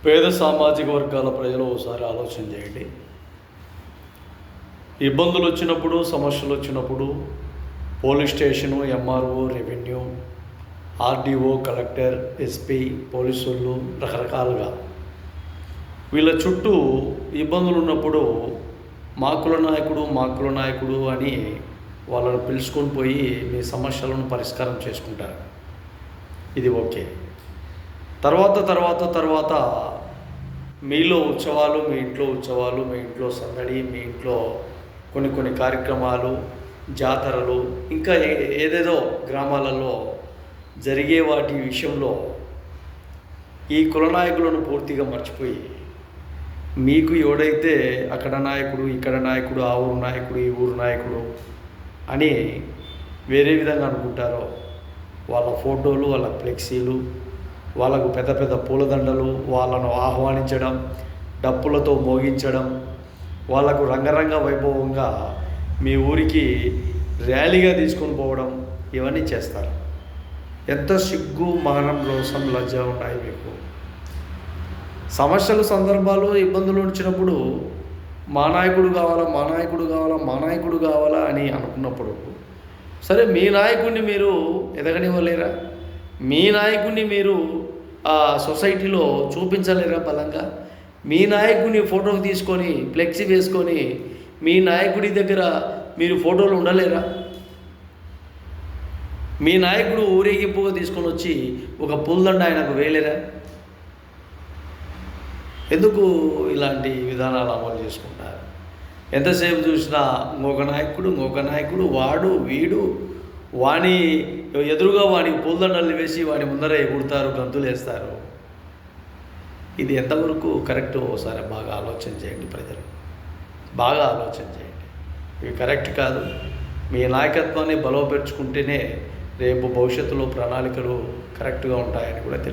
పేద సామాజిక వర్గాల ప్రజలు ఒకసారి ఆలోచన చేయండి. ఇబ్బందులు వచ్చినప్పుడు, సమస్యలు వచ్చినప్పుడు police station, MRO, revenue, RDO, collector, SP, పోలీసులు రకరకాలుగా వీళ్ళ చుట్టూ ఇబ్బందులు ఉన్నప్పుడు మాకుల నాయకుడు అని వాళ్ళని పిలుచుకొని పోయి మీ సమస్యలను పరిష్కారం చేసుకుంటారు. ఇది ఓకే. తర్వాత మీలో ఉత్సవాలు, మీ ఇంట్లో ఉత్సవాలు, మీ ఇంట్లో సందడి, మీ ఇంట్లో కొన్ని కార్యక్రమాలు, జాతరలు, ఇంకా ఏదేదో గ్రామాలలో జరిగే వాటి విషయంలో ఈ కుల నాయకులను పూర్తిగా మర్చిపోయి మీకు ఎవడైతే అక్కడ నాయకుడు, ఇక్కడ నాయకుడు, ఆ ఊరు నాయకుడు, ఈ ఊరు నాయకుడు అని వేరే విధంగా అనుకుంటారో వాళ్ళ ఫోటోలు, వాళ్ళ ఫ్లెక్సీలు, వాళ్ళకు పెద్ద పూలదండలు, వాళ్ళను ఆహ్వానించడం, డప్పులతో మోగించడం, వాళ్ళకు రంగరంగ వైభవంగా మీ ఊరికి ర్యాలీగా తీసుకొని పోవడం, ఇవన్నీ చేస్తారు. ఎంత సిగ్గు, మానం, రోసం, లజ్జ ఉన్నాయి మీకు. సమస్యలు, సందర్భాలు, ఇబ్బందులు వచ్చినప్పుడు మా నాయకుడు కావాలా అని అనుకున్నప్పుడు సరే, మీ నాయకుడిని మీరు ఎదగనివ్వలేరా? మీ నాయకుడిని మీరు ఆ సొసైటీలో చూపించలేరా బలంగా? మీ నాయకుడిని ఫోటోకి తీసుకొని ఫ్లెక్సీ వేసుకొని మీ నాయకుడి దగ్గర మీరు ఫోటోలు ఉండలేరా? మీ నాయకుడు ఊరేగింపుగా తీసుకొని వచ్చి ఒక పూలదండ ఆయనకు వేయలేరా? ఎందుకు ఇలాంటి విధానాలు అమలు చేసుకుంటారు? ఎంతసేపు చూసినా ఇంకొక నాయకుడు వాడు వీడు వాని ఎదురుగా వాడికి పూలదండలు వేసి వాడి ముందర ఎగురుతారు, గంతులు వేస్తారు. ఇది ఎంతవరకు కరెక్ట్? ఒకసారి బాగా ఆలోచన చేయండి ప్రజలు, బాగా ఆలోచన చేయండి. ఇవి కరెక్ట్ కాదు. మీ నాయకత్వాన్ని బలపరుచుకుంటేనే రేపు భవిష్యత్తులో ప్రణాళికలు కరెక్ట్గా ఉంటాయని కూడా తెలియదు.